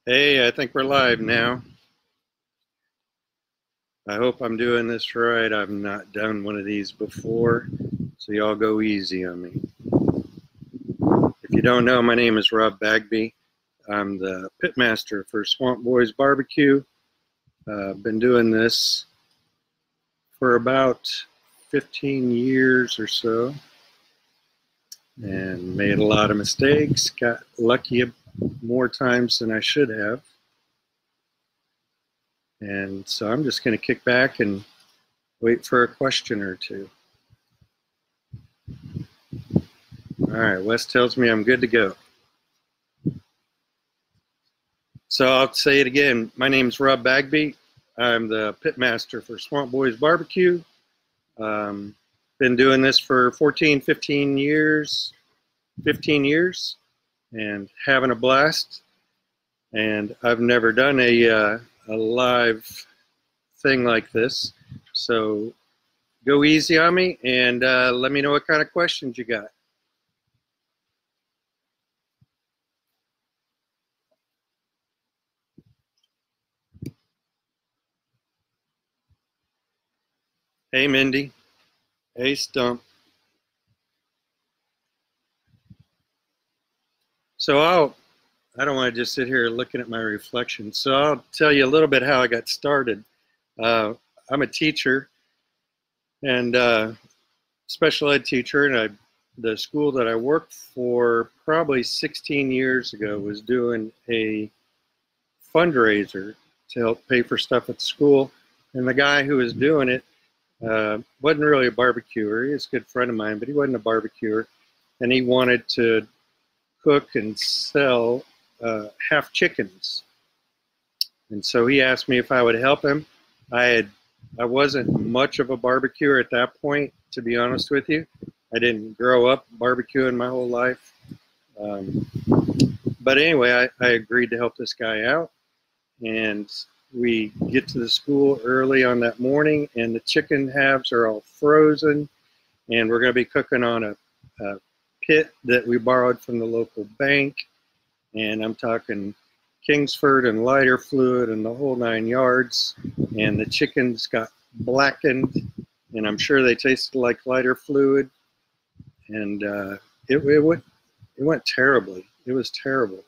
Hey, I think we're live now. I hope I'm doing this right. I've not done one of these before, so y'all go easy on me. If you don't know, my name is Rob Bagby. I'm the pitmaster for Swamp Boys Barbecue. I've been doing this for about 15 years or so and made a lot of mistakes. Got lucky more times than I should have. And so I'm just going to kick back and wait for a question or two. All right, Wes tells me I'm good to go. So I'll say it again. My name is Rob Bagby. I'm the pitmaster for Swamp Boys Barbecue. Been doing this for 15 years, and having a blast. And I've never done a live thing like this. So go easy on me and let me know what kind of questions you got. Hey, Mindy. Hey, Stump. So I don't want to just sit here looking at my reflection. So I'll tell you a little bit how I got started. I'm a teacher and special ed teacher, and the school that I worked for probably 16 years ago was doing a fundraiser to help pay for stuff at the school. And the guy who was doing it wasn't really a barbecuer. He was a good friend of mine, but he wasn't a barbecuer. And he wanted to cook and sell half chickens. And so he asked me if I would help him. I wasn't much of a barbecuer at that point, to be honest with you. I didn't grow up barbecuing my whole life. But anyway, I agreed to help this guy out. And we get to the school early on that morning, and the chicken halves are all frozen. And we're going to be cooking on a pit that we borrowed from the local bank. And I'm talking Kingsford and lighter fluid and the whole 9 yards. And the chickens got blackened, and I'm sure they tasted like lighter fluid. And it went terribly. It was terrible.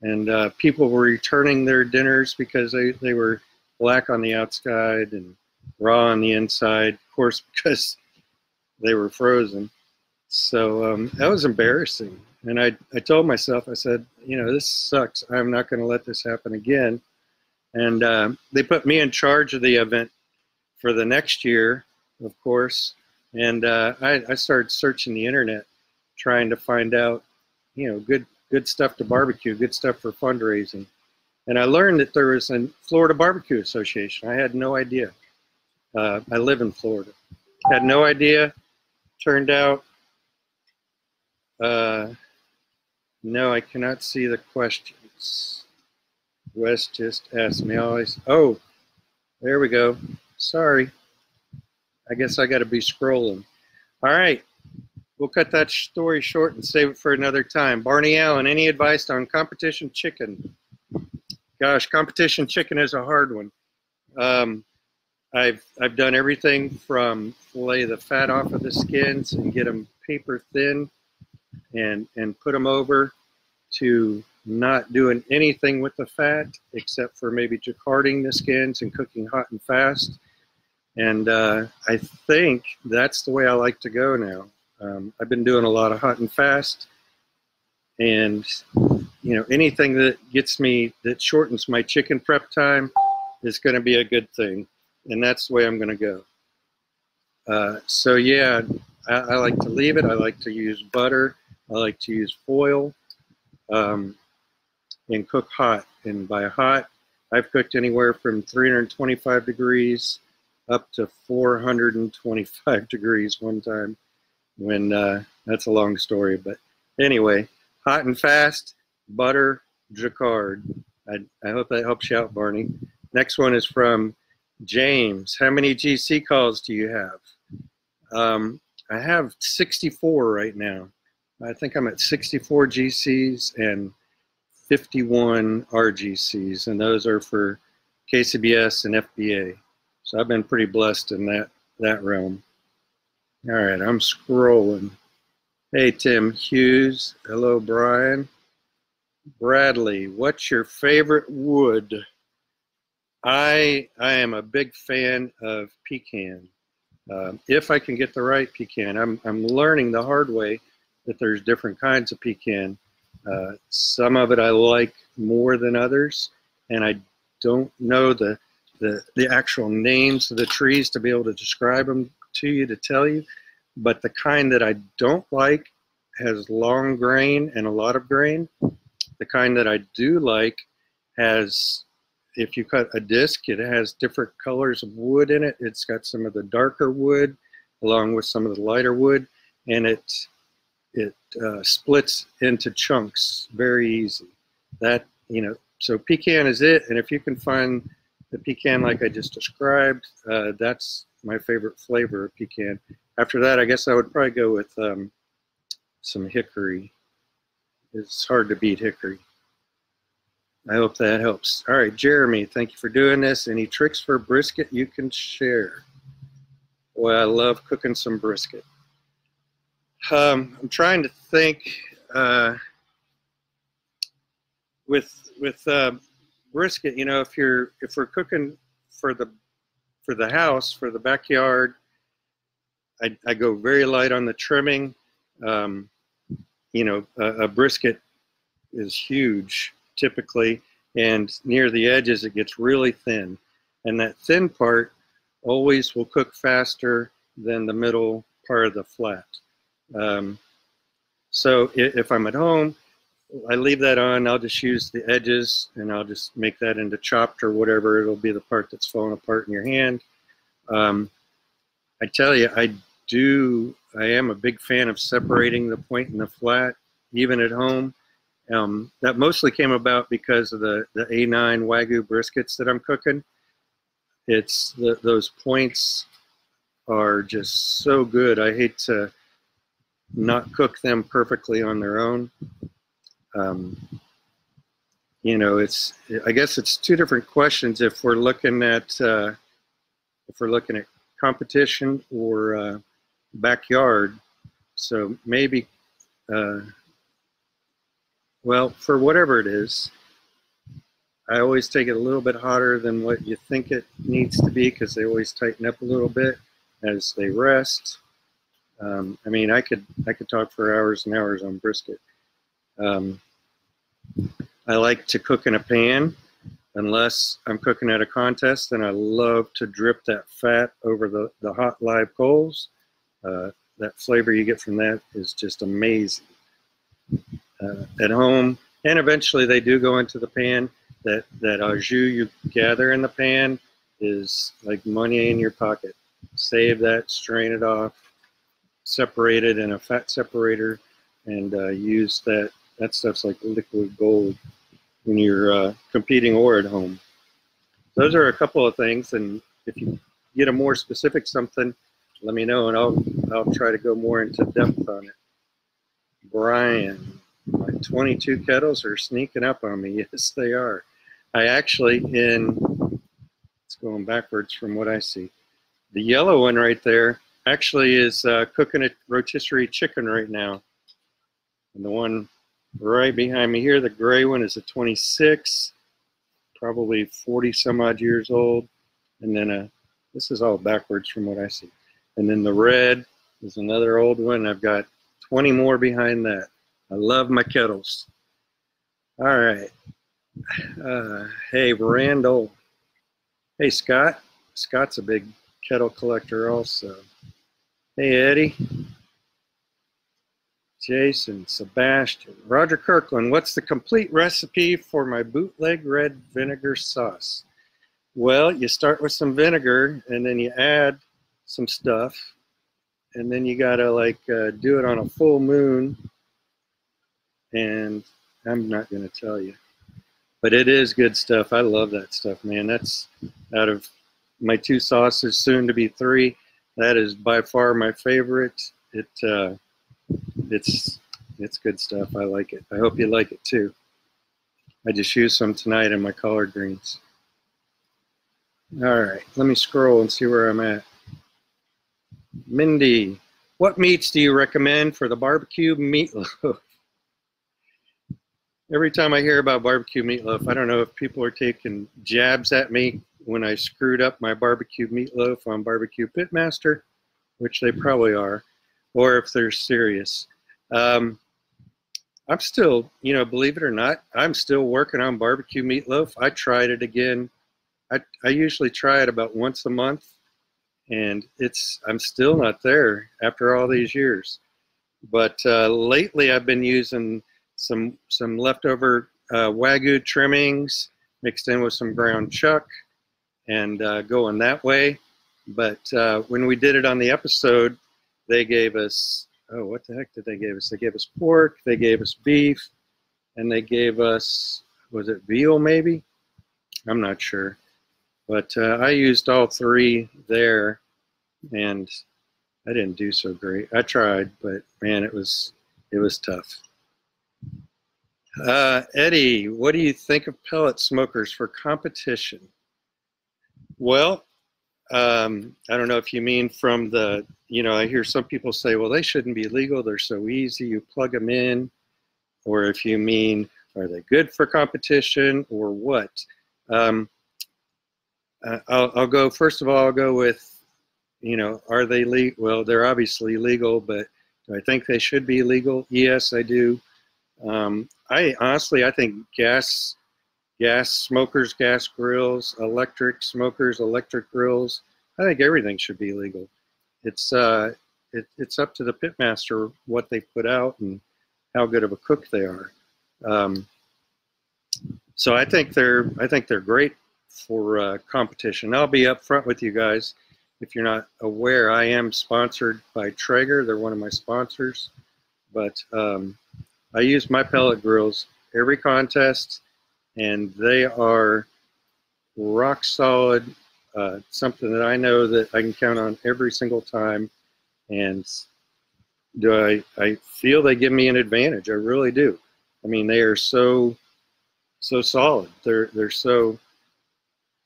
And people were returning their dinners because they were black on the outside and raw on the inside, of course, because they were frozen. So that was embarrassing. And I told myself, I said, this sucks. I'm not going to let this happen again. And they put me in charge of the event for the next year, of course. And I started searching the internet, trying to find out, good stuff to barbecue, good stuff for fundraising. And I learned that there was a Florida Barbecue Association. I had no idea. I live in Florida. Had no idea. Turned out, no, I cannot see the questions. Wes just asked me always. Oh, there we go. Sorry. I guess I got to be scrolling. All right. We'll cut that story short and save it for another time. Barney Allen, any advice on competition chicken? Gosh, competition chicken is a hard one. I've done everything from fillet the fat off of the skins and get them paper thin and put them over, to not doing anything with the fat except for maybe jacquarding the skins and cooking hot and fast. And I think that's the way I like to go now. I've been doing a lot of hot and fast, and anything that that shortens my chicken prep time is going to be a good thing, and that's the way I'm going to go. So yeah, I like to leave it. I like to use butter. I like to use foil, and cook hot. And by hot, I've cooked anywhere from 325 degrees up to 425 degrees one time. When that's a long story, but anyway, hot and fast, butter, jacquard. I hope that helps you out, Barney. Next one is from James. How many GC calls do you have? I have 64 right now. I think I'm at 64 GCs and 51 RGCs, and those are for KCBS and FBA. So I've been pretty blessed in that realm. All right, I'm scrolling. Hey, Tim Hughes. Hello, Brian. Bradley, what's your favorite wood? I am a big fan of pecan. If I can get the right pecan. I'm learning the hard way that there's different kinds of pecan. Some of it I like more than others, and I don't know the actual names of the trees to be able to describe them to you, to tell you. But the kind that I don't like has long grain and a lot of grain. The kind that I do like has, if you cut a disc, it has different colors of wood in it. It's got some of the darker wood along with some of the lighter wood, and it splits into chunks very easy. That, you know, so pecan is it, and if you can find the pecan like I just described, that's my favorite flavor of pecan. After that, I guess I would probably go with some hickory. It's hard to beat hickory. I hope that helps. All right, Jeremy, thank you for doing this. Any tricks for brisket you can share? Well, I love cooking some brisket. I'm trying to think with brisket. You know, if we're cooking for the house, for the backyard, I go very light on the trimming. You know, a brisket is huge typically, and near the edges it gets really thin, and that thin part always will cook faster than the middle part of the flat. So if I'm at home, I leave that on. I'll just use the edges, and I'll just make that into chopped or whatever. It'll be the part that's falling apart in your hand. I tell you, I am a big fan of separating the point and the flat, even at home. That mostly came about because of the A9 Wagyu briskets that I'm cooking. It's those points are just so good. I hate to not cook them perfectly on their own. You know, I guess it's two different questions if we're looking at competition or backyard. So maybe, well, for whatever it is, I always take it a little bit hotter than what you think it needs to be, because they always tighten up a little bit as they rest. I mean, I could talk for hours and hours on brisket. I like to cook in a pan, unless I'm cooking at a contest, and I love to drip that fat over the hot live coals. That flavor you get from that is just amazing. At home, and eventually they do go into the pan. That au jus you gather in the pan is like money in your pocket. Save that, strain it off, separate it in a fat separator, and use that. That stuff's like liquid gold when you're competing or at home. Those are a couple of things, and if you get a more specific something, let me know, and I'll try to go more into depth on it. Brian, my 22 kettles are sneaking up on me. Yes, they are. I actually, it's going backwards from what I see. The yellow one right there actually is cooking a rotisserie chicken right now. And the one right behind me here, the gray one, is a 26, probably 40 some odd years old. And then this is all backwards from what I see. And then the red is another old one. I've got 20 more behind that. I love my kettles. All right. Hey, Randall. Hey, Scott. Scott's a big kettle collector also. Hey, Eddie. Jason, Sebastian. Roger Kirkland, what's the complete recipe for my bootleg red vinegar sauce? Well, you start with some vinegar, and then you add some stuff, and then you gotta like do it on a full moon, and I'm not gonna tell you, but it is good stuff. I love that stuff, man. That's out of my 2 sauces, soon to be 3. That is by far my favorite. It's good stuff. I like it. I hope you like it too. I just used some tonight in my collard greens. All right, let me scroll and see where I'm at. Mindy, what meats do you recommend for the barbecue meatloaf? Every time I hear about barbecue meatloaf, I don't know if people are taking jabs at me when I screwed up my barbecue meatloaf on Barbecue Pitmaster, which they probably are, or if they're serious. I'm still, believe it or not, I'm still working on barbecue meatloaf. I tried it again. I usually try it about once a month, and I'm still not there after all these years. But lately I've been using some leftover Wagyu trimmings mixed in with some ground chuck and going that way. But when we did it on the episode, they gave us, oh, what the heck did they give us? They gave us pork, they gave us beef, and they gave us, was it veal maybe? I'm not sure. But I used all three there, and I didn't do so great. I tried, but man, it was tough. Eddie, what do you think of pellet smokers for competition? Well, I don't know if you mean from the, I hear some people say, well, they shouldn't be legal. They're so easy. You plug them in. Or if you mean, are they good for competition or what? I'll go, first of all, I'll go with, are they legal? Well, they're obviously legal, but do I think they should be legal? Yes, I do. I think gas smokers, gas grills, electric smokers, electric grills, I think everything should be legal. It's up to the pitmaster what they put out and how good of a cook they are. So I think they're great for competition. I'll be upfront with you guys. If you're not aware, I am sponsored by Traeger. They're one of my sponsors. But I use my pellet grills every contest, and they are rock solid, something that I know that I can count on every single time. And I feel they give me an advantage. I really do. I mean, they are so solid. They're so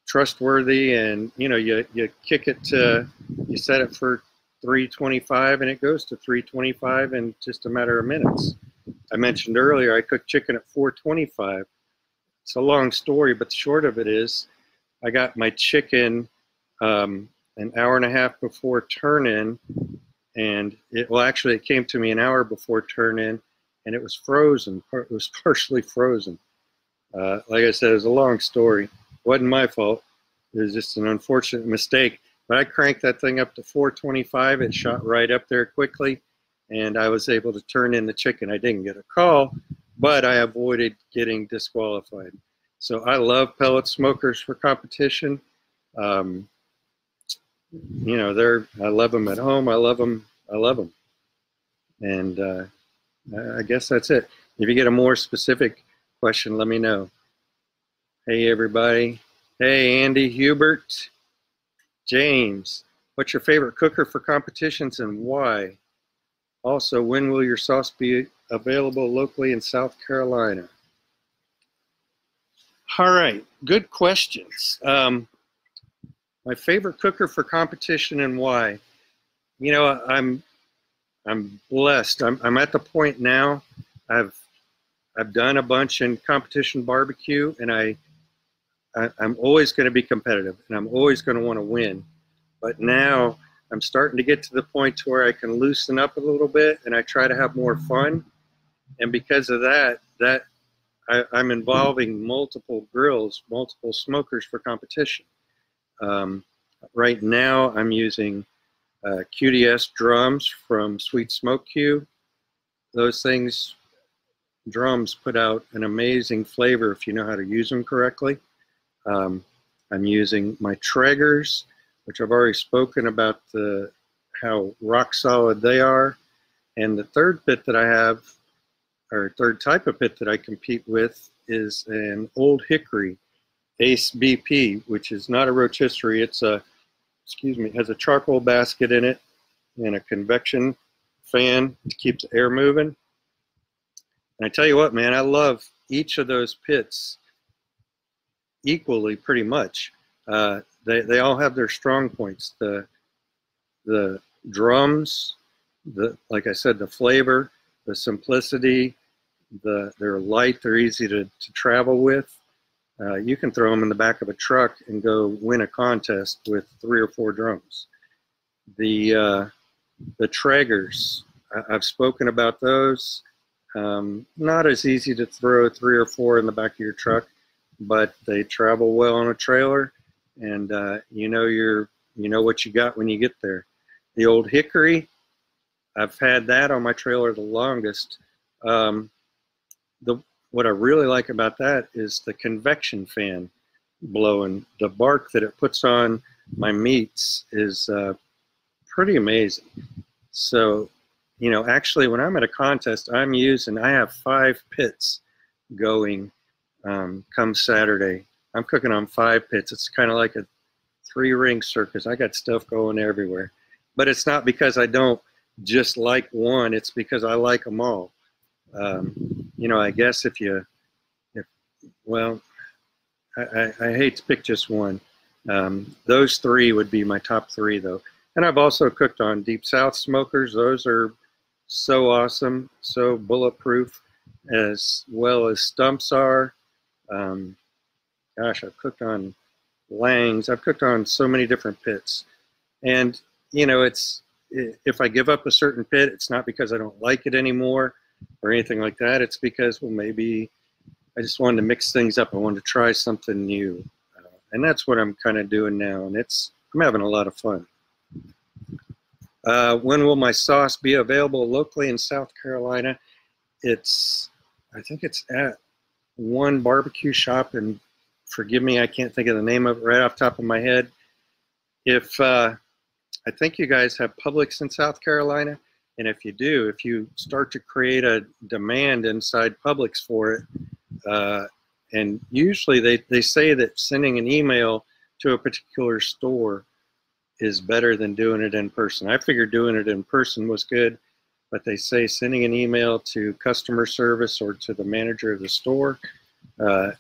trustworthy, and you kick it to, you set it for 325 and it goes to 325 in just a matter of minutes. I mentioned earlier I cooked chicken at 425. It's a long story, but the short of it is I got my chicken an hour and a half before turn-in, and it came to me an hour before turn-in, and it was frozen. It was partially frozen. Like I said, it was a long story. Wasn't my fault. It was just an unfortunate mistake. But I cranked that thing up to 425. It shot right up there quickly, and I was able to turn in the chicken. I didn't get a call, but I avoided getting disqualified. So I love pellet smokers for competition. I love them at home. I love them. And I guess that's it. If you get a more specific question, let me know. Hey, everybody. Hey, Andy, Hubert, James. What's your favorite cooker for competitions and why? Also, when will your sauce be available locally in South Carolina? All right, good questions. My favorite cooker for competition and why? I'm blessed. I'm at the point now. I've done a bunch in competition barbecue, and I'm always going to be competitive, and I'm always going to want to win. But now I'm starting to get to the point to where I can loosen up a little bit, and I try to have more fun. And because of that, I'm involving multiple grills, multiple smokers for competition. Right now, I'm using QDS drums from Sweet Smoke Q. Those drums put out an amazing flavor if you know how to use them correctly. I'm using my Traegers, which I've already spoken about how rock solid they are. And the third pit that I have, or third type of pit that I compete with, is an Old Hickory Ace BP, which is not a rotisserie. It's it has a charcoal basket in it and a convection fan to keep the air moving. And I tell you what, man, I love each of those pits equally, pretty much. They all have their strong points. The drums, like I said, the flavor, the simplicity, they're light, they're easy to travel with. You can throw them in the back of a truck and go win a contest with 3 or 4 drums. The Traegers, I've spoken about those. Not as easy to throw 3 or 4 in the back of your truck, but they travel well on a trailer, and you know what you got when you get there. The old Hickory, I've had that on my trailer the longest. What I really like about that is the convection fan blowing. The bark that it puts on my meats is pretty amazing. So, actually when I'm at a contest, I have 5 pits going come Saturday. I'm cooking on 5 pits. It's kind of like a 3-ring circus. I got stuff going everywhere. But it's not because I don't just like one, it's because I like them all. I guess I hate to pick just one. Those 3 would be my top 3 though. And I've also cooked on Deep South smokers. Those are so awesome, so bulletproof, as well as stumps are. Gosh, I've cooked on Langs. I've cooked on so many different pits. And, if I give up a certain pit, it's not because I don't like it anymore or anything like that. It's because, well, maybe I just wanted to mix things up. I wanted to try something new. And that's what I'm kind of doing now. And I'm having a lot of fun. When will my sauce be available locally in South Carolina? I think it's at one barbecue shop, and forgive me, I can't think of the name of it right off the top of my head. I think you guys have Publix in South Carolina, and if you do, if you start to create a demand inside Publix for it, and usually they say that sending an email to a particular store is better than doing it in person. I figured doing it in person was good, but they say sending an email to customer service or to the manager of the store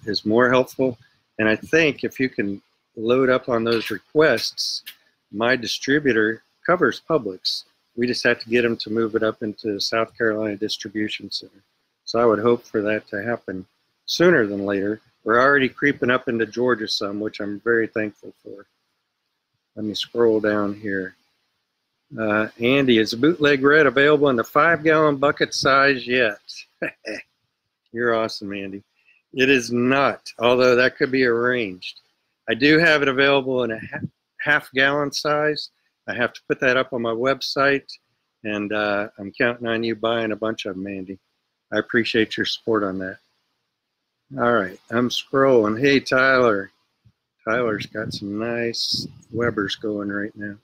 is more helpful. And I think if you can load up on those requests, my distributor covers Publix. We just have to get them to move it up into South Carolina Distribution Center. So I would hope for that to happen sooner than later. We're already creeping up into Georgia some, which I'm very thankful for. Let me scroll down here. Andy, is a bootleg red available in the 5-gallon bucket size yet? You're awesome, Andy. It is not, although that could be arranged. I do have it available in a half-gallon size. I have to put that up on my website, and I'm counting on you buying a bunch of them, Andy. I appreciate your support on that. All right, I'm scrolling. Hey, Tyler. Tyler's got some nice Webers going right now.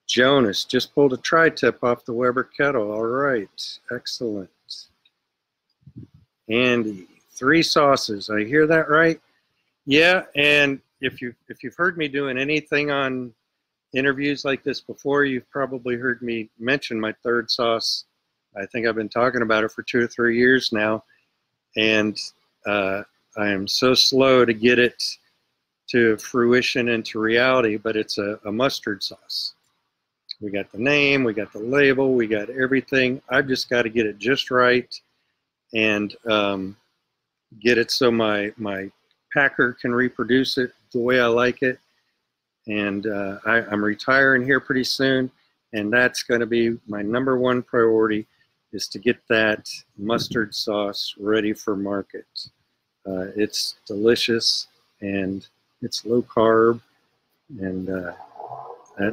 Jonas just pulled a tri-tip off the Weber kettle. All right, excellent. Andy, 3 sauces. I hear that right? Yeah, and if you've heard me doing anything on interviews like this before, you've probably heard me mention my 3rd sauce. I think I've been talking about it for 2 or 3 years now, and I am so slow to get it to fruition and to reality, but it's a mustard sauce. We got the name, we got the label, we got everything. I've just got to get it just right and get it so my packer can reproduce it the way I like it. And I'm retiring here pretty soon, and that's going to be my #1 priority, is to get that mustard sauce ready for market. It's delicious, and it's low carb, and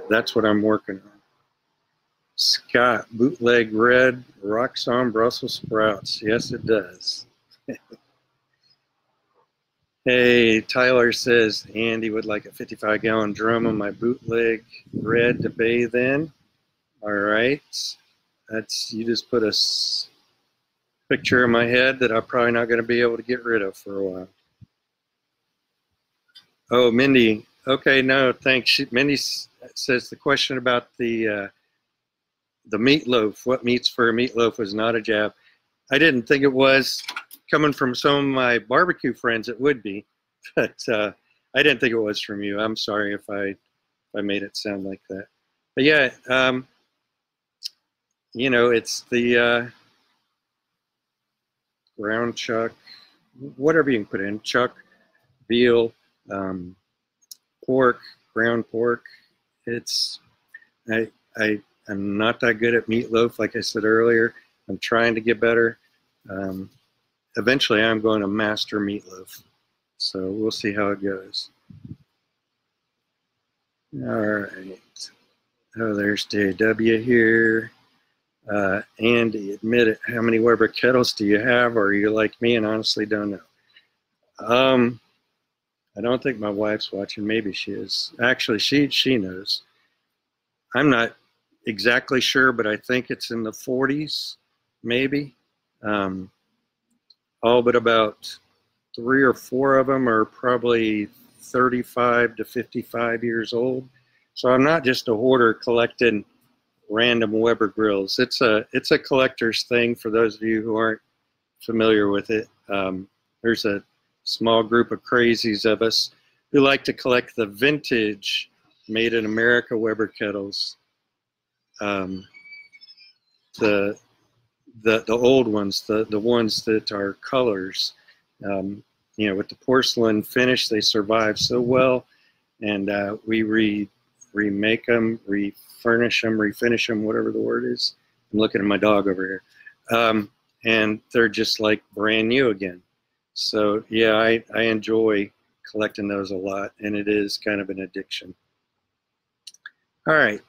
that's what I'm working on. Scott, bootleg red rocks on Brussels sprouts. Yes, it does. Hey, Tyler says Andy would like a 55-gallon drum of my bootleg red to bathe in. All right. You just put a picture in my head that I'm probably not going to be able to get rid of for a while. Oh, Mindy. Okay, no, thanks. Mindy says the question about the meatloaf, what meats for a meatloaf, was not a jab. I didn't think it was. coming from some of my barbecue friends, it would be, but I didn't think it was from you. I'm sorry if I made it sound like that. But yeah, you know, it's the ground chuck, whatever you can put in, chuck, veal, pork, ground pork. It's I'm not that good at meatloaf, like I said earlier. I'm trying to get better. Eventually, I'm going to master meatloaf. So we'll see how it goes. All right. Oh, there's JW here. Andy, admit it. How many Weber kettles do you have? Or are you like me and honestly don't know? I don't think my wife's watching. Maybe she is. Actually, she knows. I'm not exactly sure, but I think it's in the 40s, maybe. All but about 3 or 4 of them are probably 35 to 55 years old. So I'm not just a hoarder collecting random Weber grills. It's a collector's thing for those of you who aren't familiar with it. There's a small group of crazies of us who like to collect the vintage made in America Weber kettles. The old ones, the ones that are colors, you know, with the porcelain finish, they survive so well, and we remake them, refurnish them, refinish them, whatever the word is. I'm looking at my dog over here, and they're just like brand new again. So yeah, I enjoy collecting those a lot, and it is kind of an addiction. All right.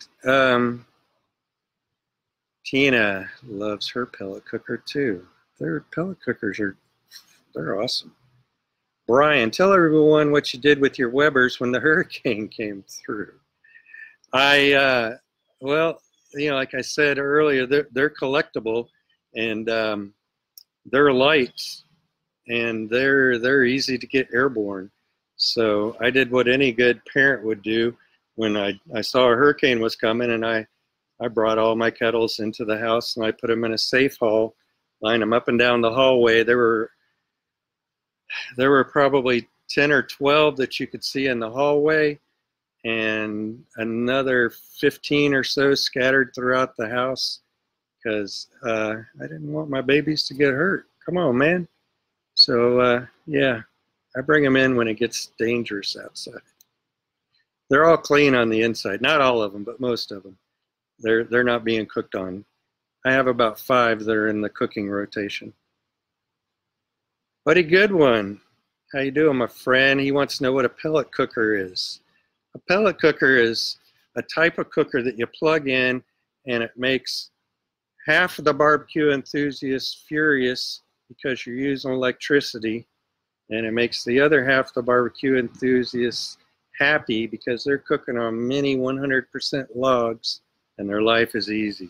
Tina loves her pellet cooker too. Their pellet cookers they're awesome. Brian, tell everyone what you did with your Webers when the hurricane came through. Well, you know, like I said earlier, they're collectible, and they're light, and they're easy to get airborne. So I did what any good parent would do when I saw a hurricane was coming, and I brought all my kettles into the house, and I put them in a safe haul, lined them up and down the hallway. There were probably 10 or 12 that you could see in the hallway, and another 15 or so scattered throughout the house, because I didn't want my babies to get hurt. Come on, man. So yeah, I bring them in when it gets dangerous outside. They're all clean on the inside. Not all of them, but most of them. They're not being cooked on. I have about 5 that are in the cooking rotation. Buddy Goodwin, how you doing, my friend? He wants to know what a pellet cooker is. A pellet cooker is a type of cooker that you plug in, and it makes half of the barbecue enthusiasts furious because you're using electricity, and it makes the other half of the barbecue enthusiasts happy because they're cooking on mini 100% logs, and their life is easy.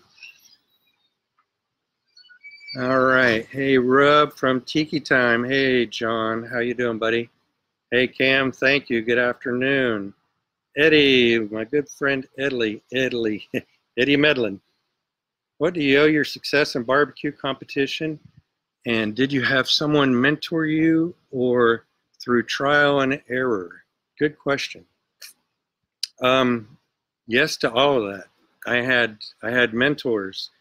All right. Hey, Rub from Tiki Time. Hey, John. How you doing, buddy? Hey, Cam. Thank you. Good afternoon. Eddie, my good friend Eddie Medlin. What do you owe your success in barbecue competition? And did you have someone mentor you or through trial and error? Good question. Yes to all of that. I had mentors.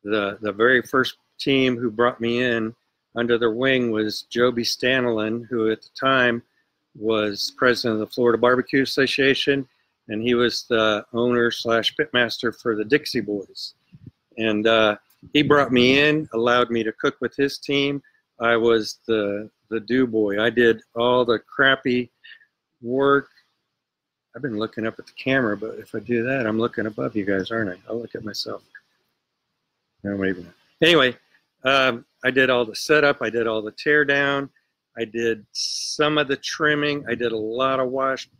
The very first team who brought me in under their wing was Joby Stanlin, who at the time was president of the Florida Barbecue Association, and he was the owner / pitmaster for the Dixie Boys. And he brought me in, allowed me to cook with his team. I was the do boy. I did all the crappy work. I've been looking up at the camera, but if I do that, I'm looking above you guys, aren't I? I'll look at myself. No, maybe not. Anyway, I did all the setup. I did all the tear down. I did some of the trimming. I did a lot of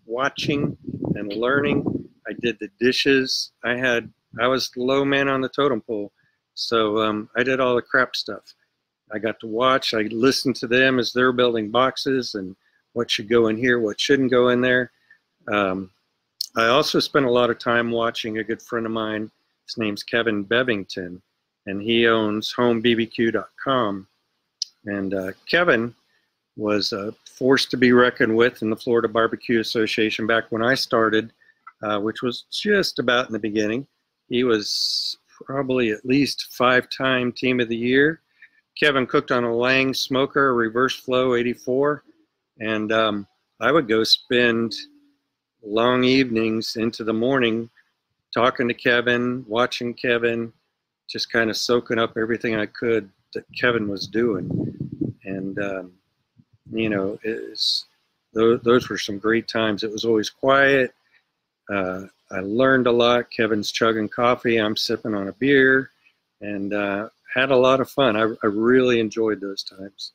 watching and learning. I did the dishes. I was the low man on the totem pole. So I did all the crap stuff. I got to watch. I listened to them as they're building boxes and what should go in here, what shouldn't go in there. I also spent a lot of time watching a good friend of mine. His name's Kevin Bevington, and he owns homebbq.com. And Kevin was a force to be reckoned with in the Florida Barbecue Association back when I started, which was just about in the beginning. He was probably at least 5-time Team of the Year. Kevin cooked on a Lang smoker, a reverse flow 84, and I would go spend long evenings into the morning talking to Kevin, watching Kevin, just kind of soaking up everything I could that Kevin was doing. And, you know, those were some great times. It was always quiet. I learned a lot. Kevin's chugging coffee. I'm sipping on a beer, and had a lot of fun. I really enjoyed those times.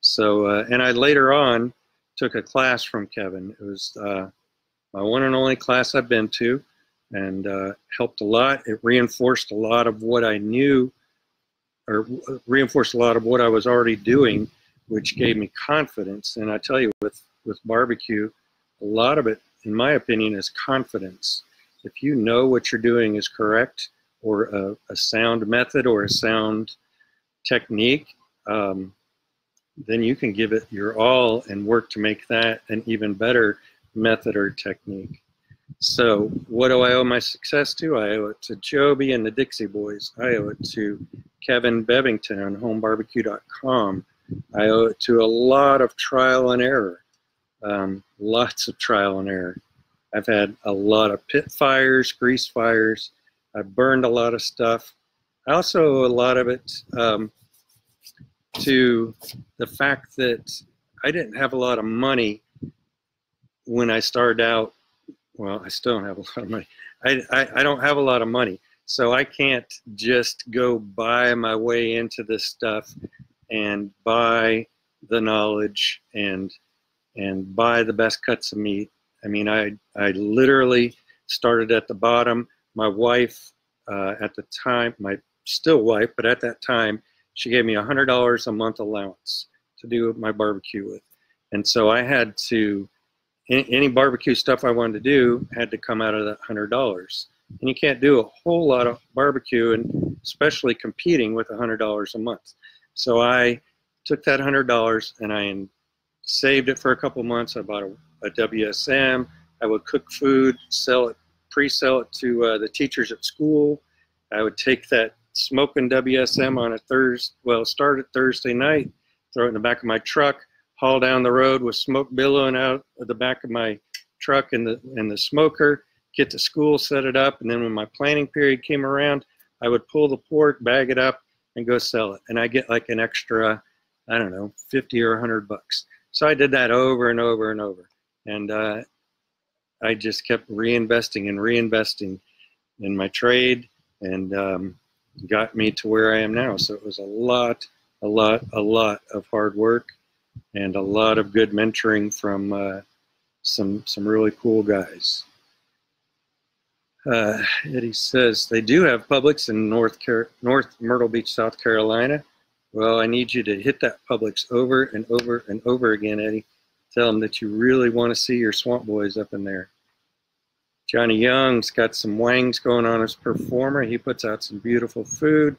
So, and I later on took a class from Kevin. It was my one and only class I've been to, and helped a lot. It reinforced a lot of what I knew, or reinforced a lot of what I was already doing, which gave me confidence. And I tell you, with barbecue, a lot of it, in my opinion, is confidence. If you know what you're doing is correct, or a sound method or a sound technique, then you can give it your all and work to make that an even better method or technique. So what do I owe my success to? I owe it to Joby and the Dixie Boys. I owe it to Kevin Bevington on homebarbecue.com. I owe it to a lot of trial and error, lots of trial and error. I've had a lot of pit fires, grease fires. I've burned a lot of stuff. I also owe a lot of it to the fact that I didn't have a lot of money when I started out. Well, I still don't have a lot of money. I don't have a lot of money, so I can't just go buy my way into this stuff and buy the knowledge and buy the best cuts of meat. I mean, I literally started at the bottom. My wife, at the time, my still wife, but at that time, she gave me $100 a month allowance to do my barbecue with. And so I had to, any barbecue stuff I wanted to do had to come out of that $100. And you can't do a whole lot of barbecue, and especially competing with $100 a month. So I took that $100 and I saved it for a couple months. I bought a WSM. I would cook food, sell it, pre-sell it to the teachers at school. I would take that smoking WSM on a Thursday, well, start it Thursday night, throw it in the back of my truck, haul down the road with smoke billowing out of the back of my truck and the smoker, get to school, set it up, and then when my planning period came around, I would pull the pork, bag it up, and go sell it. And I get like an extra, I don't know, 50 or 100 bucks. So I did that over and over and over. And I just kept reinvesting and reinvesting in my trade, and got me to where I am now. So it was a lot of hard work and a lot of good mentoring from some really cool guys. Eddie says, they do have Publix in North Myrtle Beach, South Carolina. Well, I need you to hit that Publix over and over and over again, Eddie. Tell them that you really want to see your Swamp Boys up in there. Johnny Young's got some wangs going on as performer. He puts out some beautiful food.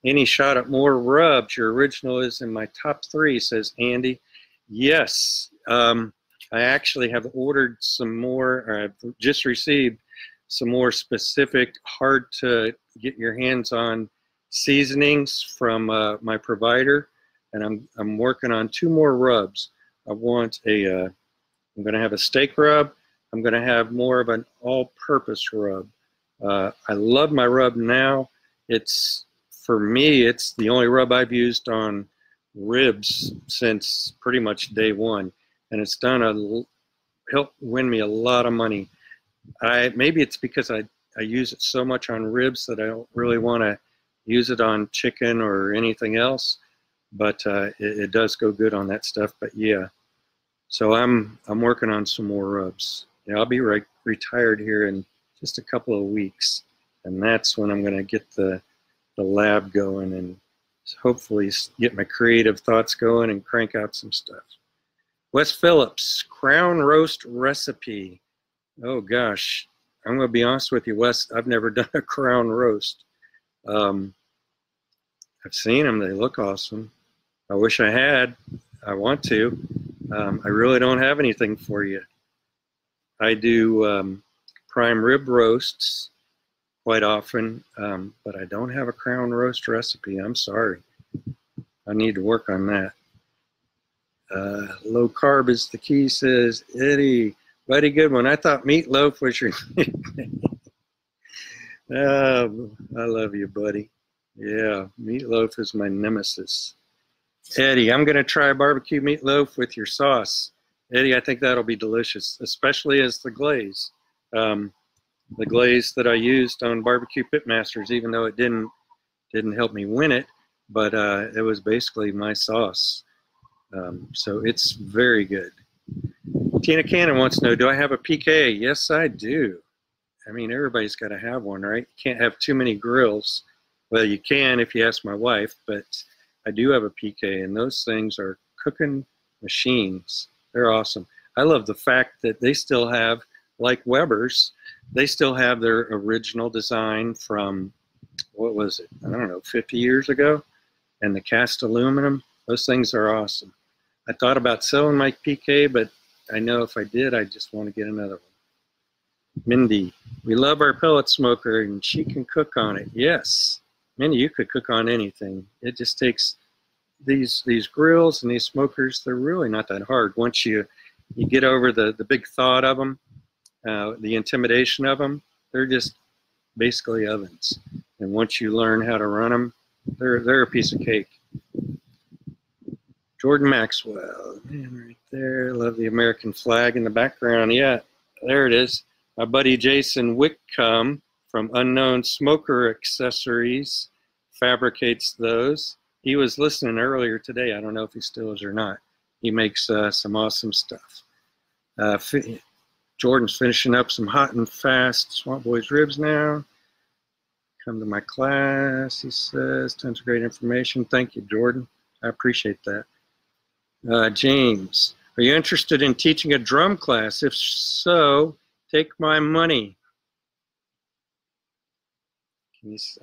Any shot at more rubs? Your original is in my top 3, says Andy. Yes, I actually have ordered some more, or I've just received some more specific, hard to get your hands on seasonings from my provider, and I'm working on 2 more rubs. I want I'm going to have a steak rub. I'm going to have more of an all-purpose rub. I love my rub now. For me, it's the only rub I've used on ribs since pretty much day one, and it's helped win me a lot of money. Maybe it's because I use it so much on ribs that I don't really want to use it on chicken or anything else, but it does go good on that stuff. But yeah, so I'm working on some more rubs. Yeah, I'll be retired here in just a couple of weeks, and that's when I'm going to get the lab going and hopefully get my creative thoughts going and crank out some stuff. Wes Phillips, crown roast recipe. Oh gosh, I'm going to be honest with you, Wes, I've never done a crown roast. I've seen them, they look awesome. I wish I had. I want to. I really don't have anything for you. I do prime rib roasts quite often, but I don't have a crown roast recipe. I'm sorry. I need to work on that. Low carb is the key, says Eddie. Buddy Goodwin. I thought meatloaf was your nickname. I love you, buddy. Yeah, meatloaf is my nemesis. Eddie, I'm going to try barbecue meatloaf with your sauce. Eddie, I think that'll be delicious, especially as the glaze. The glaze that I used on Barbecue Pitmasters, even though it didn't help me win it, but it was basically my sauce. So it's very good. Tina Cannon wants to know, do I have a PK? Yes, I do. I mean, everybody's got to have one, right? You can't have too many grills. Well, you can if you ask my wife, but I do have a PK, and those things are cooking machines. They're awesome. I love the fact that they still have, like Weber's, they still have their original design from, what was it? I don't know, 50 years ago. And the cast aluminum, those things are awesome. I thought about selling my PK, but I know if I did, I just want to get another one. Mindy, we love our pellet smoker, and she can cook on it. Yes, Mindy, you could cook on anything. It just takes these grills and these smokers. They're really not that hard once you get over the big thought of them, the intimidation of them. They're just basically ovens, and once you learn how to run them, they're a piece of cake. Jordan Maxwell, man, right there. Love the American flag in the background. Yeah, there it is. My buddy Jason Whitcomb from Unknown Smoker Accessories fabricates those. He was listening earlier today. I don't know if he still is or not. He makes some awesome stuff. Jordan's finishing up some hot and fast Swamp Boys ribs now. Come to my class, he says. Tons of great information. Thank you, Jordan. I appreciate that. James, are you interested in teaching a drum class? If so, take my money.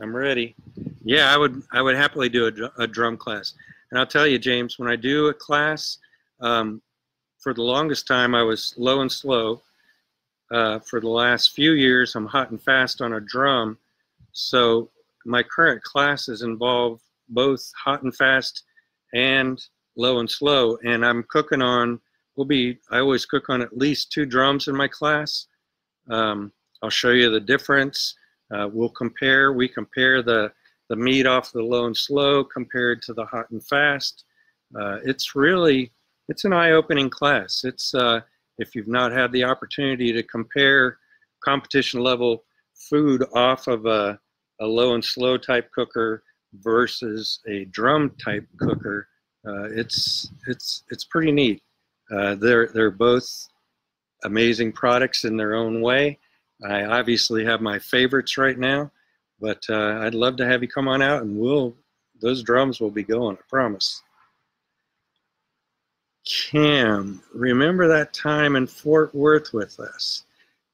I'm ready. Yeah, I would happily do a drum class. And I'll tell you, James, when I do a class, for the longest time I was low and slow. For the last few years, I'm hot and fast on a drum. So my current classes involve both hot and fast and low and slow. And I'm cooking on, I always cook on at least 2 drums in my class. I'll show you the difference. We compare the meat off the low and slow compared to the hot and fast. It's an eye-opening class. It's if you've not had the opportunity to compare competition level food off of a low and slow type cooker versus a drum type cooker, it's pretty neat. They're both amazing products in their own way. I obviously have my favorites right now, but I'd love to have you come on out, and those drums will be going, I promise. Cam, remember that time in Fort Worth with us?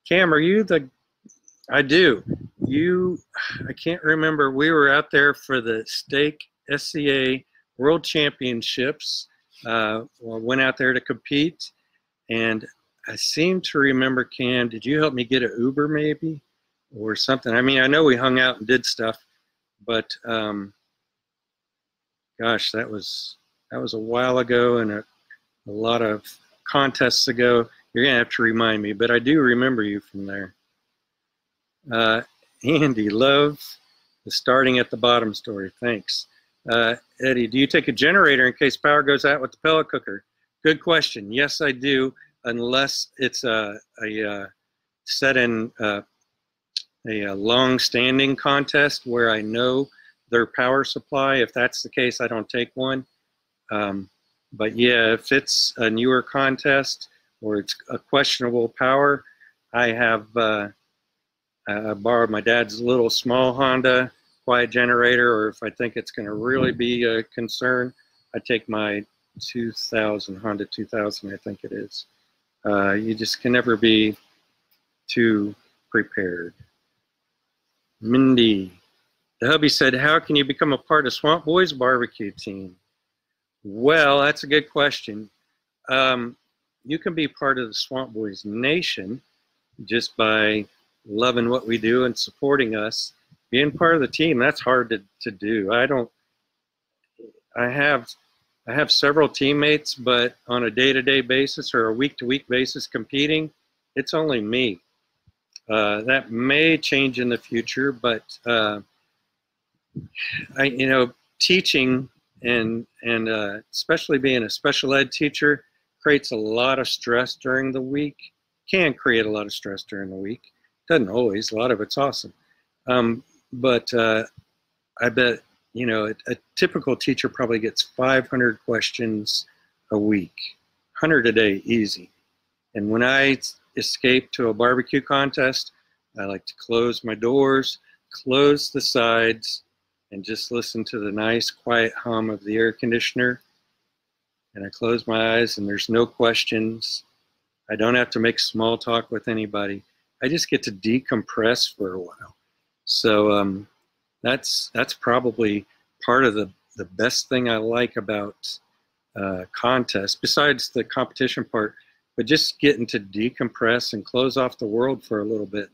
Cam, are you I do. I can't remember. We were out there for the Steak SCA World Championships. Went out there to compete, and I seem to remember, Cam, did you help me get an Uber maybe or something? I mean, I know we hung out and did stuff, but gosh, that was a while ago and a lot of contests ago. You're going to have to remind me, but I do remember you from there. Andy, love the starting at the bottom story. Thanks. Eddie, do you take a generator in case power goes out with the pellet cooker? Good question. Yes, I do, unless it's set in a long-standing contest where I know their power supply. If that's the case, I don't take one. But yeah, if it's a newer contest or it's a questionable power, I have I borrowed my dad's little small Honda quiet generator, or if I think it's going to really be a concern, I take my 2000 Honda 2000, I think it is. You just can never be too prepared. Mindy, the hubby said, how can you become a part of Swamp Boys barbecue team? Well, that's a good question. You can be part of the Swamp Boys Nation just by loving what we do and supporting us. Being part of the team, that's hard to do. I have several teammates, but on a day-to-day basis or a week-to-week basis competing, it's only me. That may change in the future, but teaching and especially being a special ed teacher creates a lot of stress during the week. Can create a lot of stress during the week. Doesn't always. A lot of it's awesome. But I bet, a typical teacher probably gets 500 questions a week, 100 a day, easy. And when I escape to a barbecue contest, I like to close my doors, close the sides, and just listen to the nice quiet hum of the air conditioner. And I close my eyes and there's no questions. I don't have to make small talk with anybody. I just get to decompress for a while. So that's probably part of the best thing I like about contests, besides the competition part, but just getting to decompress and close off the world for a little bit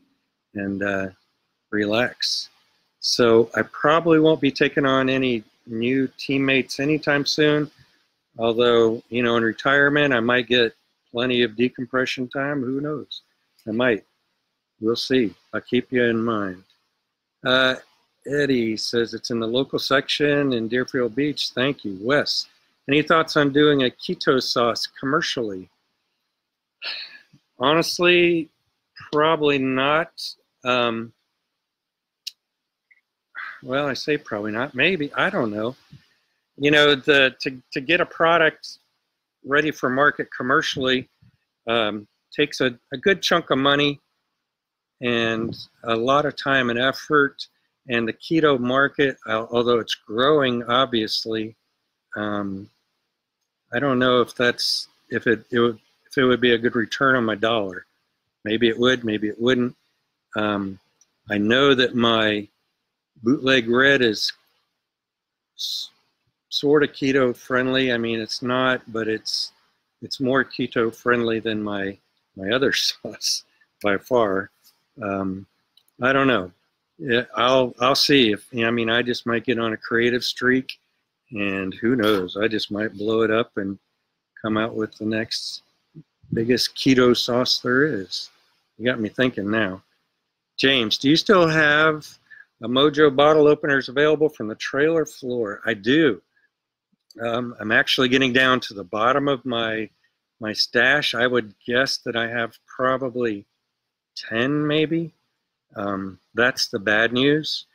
and relax. So I probably won't be taking on any new teammates anytime soon, although, in retirement, I might get plenty of decompression time. Who knows? I might. We'll see. I'll keep you in mind. Eddie says it's in the local section in Deerfield Beach. Thank you. Wes, any thoughts on doing a keto sauce commercially? Honestly, probably not. Well, I say probably not. Maybe. I don't know. To get a product ready for market commercially takes a good chunk of money and a lot of time and effort. And the keto market, although it's growing, obviously, I don't know if it would be a good return on my dollar. Maybe it would, maybe it wouldn't. I know that my Bootleg Red is sort of keto friendly. I mean, it's not, but it's more keto friendly than my other sauce by far. I don't know. Yeah, I'll see. I just might get on a creative streak, and who knows? I just might blow it up and come out with the next biggest keto sauce there is. You got me thinking now. James, do you still have a Mojo bottle openers available from the trailer floor? I do. I'm actually getting down to the bottom of my stash. I would guess that I have probably 10 maybe. That's the bad news.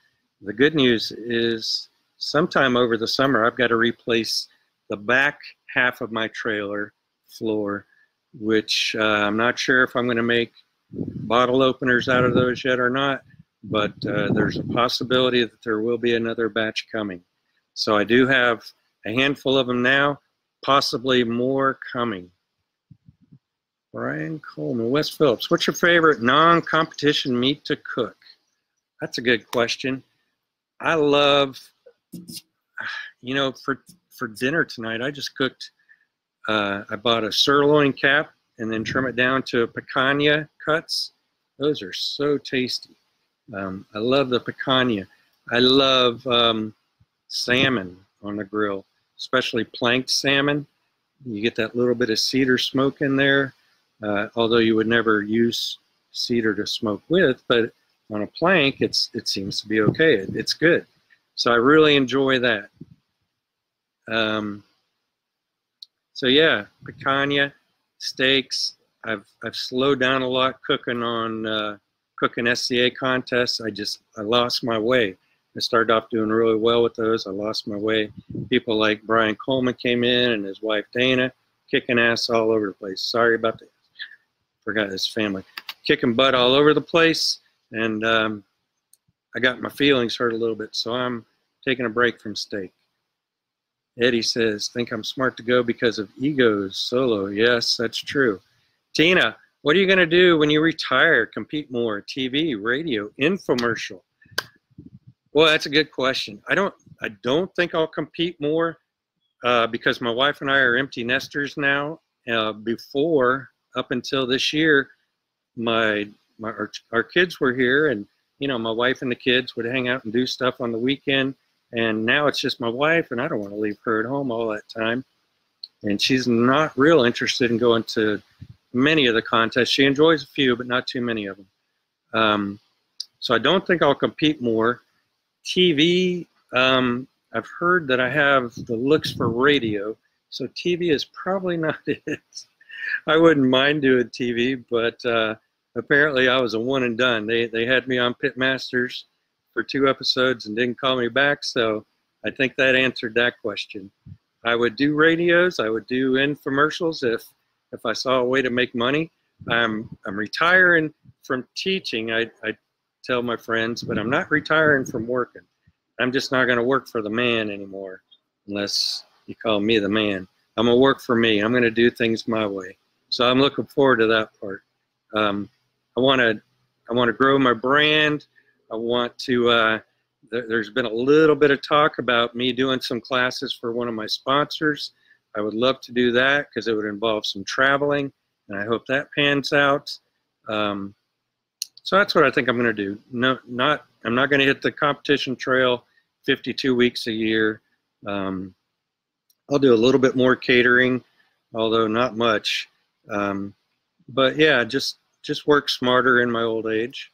The good news is sometime over the summer, I've got to replace the back half of my trailer floor, which I'm not sure if I'm going to make bottle openers out of those yet or not, but there's a possibility that there will be another batch coming. So I do have a handful of them now, possibly more coming. Brian Coleman, Wes Phillips, what's your favorite non-competition meat to cook? That's a good question. I love, for dinner tonight, I just cooked, I bought a sirloin cap and then trim it down to picanha cuts. Those are so tasty. I love the picanha. I love salmon on the grill, especially planked salmon. You get that little bit of cedar smoke in there. Although you would never use cedar to smoke with, but on a plank, it seems to be okay. It's good. So I really enjoy that. So yeah, picanha, steaks. I've slowed down a lot cooking on cooking SCA contests. I lost my way. I started off doing really well with those. I lost my way. People like Brian Coleman came in and his wife Dana, kicking ass all over the place. Sorry about that. Forgot his family. Kicking butt all over the place, and I got my feelings hurt a little bit, so I'm taking a break from steak. Eddie says, think I'm smart to go because of egos solo. Yes, that's true. Tina, what are you going to do when you retire? Compete more? TV, radio, infomercial? Well, that's a good question. I don't think I'll compete more, because my wife and I are empty nesters now. Before, up until this year, our kids were here, and my wife and the kids would hang out and do stuff on the weekend. And now it's just my wife, and I don't want to leave her at home all that time. And she's not real interested in going to many of the contests. She enjoys a few, but not too many of them. So I don't think I'll compete more. TV, I've heard that I have the looks for radio, so TV is probably not it. I wouldn't mind doing TV, but apparently I was a one and done. They had me on Pitmasters for 2 episodes and didn't call me back, so I think that answered that question. I would do radios, I would do infomercials if I saw a way to make money. I'm retiring from teaching, I tell my friends, but I'm not retiring from working. I'm just not going to work for the man anymore, unless you call me the man. I'm going to work for me. I'm going to do things my way. So I'm looking forward to that part. I want to grow my brand. I want to, there's been a little bit of talk about me doing some classes for one of my sponsors. I would love to do that because it would involve some traveling, and I hope that pans out. So that's what I think I'm going to do. I'm not going to hit the competition trail 52 weeks a year. I'll do a little bit more catering, although not much. But yeah, just work smarter in my old age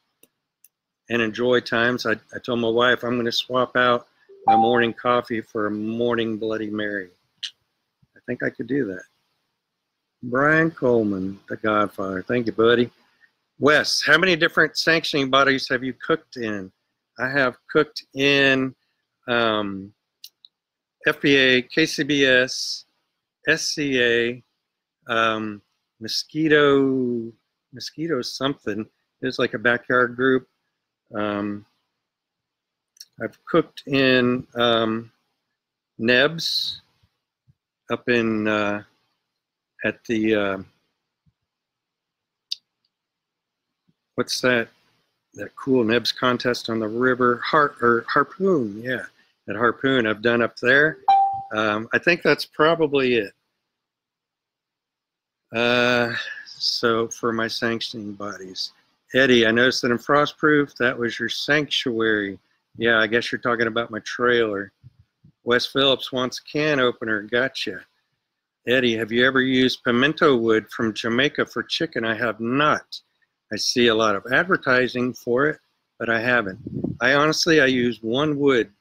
and enjoy times. I told my wife I'm going to swap out my morning coffee for a morning Bloody Mary. I think I could do that. Brian Coleman, the Godfather. Thank you, buddy. Wes, how many different sanctioning bodies have you cooked in? I have cooked in FBA, KCBS, SCA, Mosquito something. It's like a backyard group. I've cooked in NEBS up in at the what's that cool NEBS contest on the river? Harpoon, yeah. At Harpoon, I've done up there. I think that's probably it. So for my sanctioning bodies. Eddie, I noticed that in Frostproof, that was your sanctuary. Yeah, I guess you're talking about my trailer. Wes Phillips wants a can opener. Gotcha. Eddie, have you ever used pimento wood from Jamaica for chicken? I have not. I see a lot of advertising for it, but I haven't. I use one wood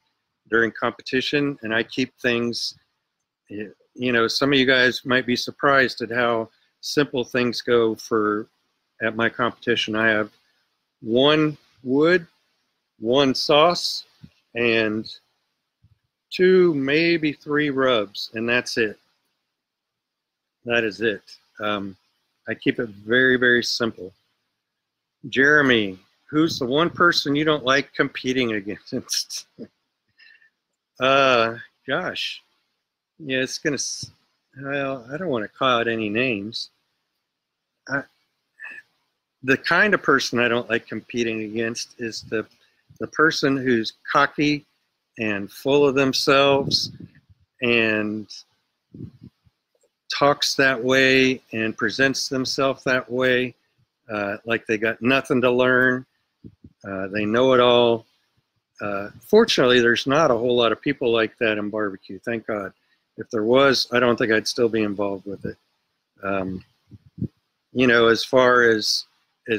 during competition, and I keep things, some of you guys might be surprised at how simple things go at my competition. I have one wood, one sauce, and 2, maybe 3 rubs, and that's it. That is it. I keep it very, very simple. Jeremy, who's the one person you don't like competing against? Gosh. Yeah, it's going to, well, I don't want to call out any names. The kind of person I don't like competing against is the person who's cocky and full of themselves and talks that way and presents themselves that way, like they got nothing to learn. They know it all. Fortunately, there's not a whole lot of people like that in barbecue, thank God. If there was, I don't think I'd still be involved with it. As far as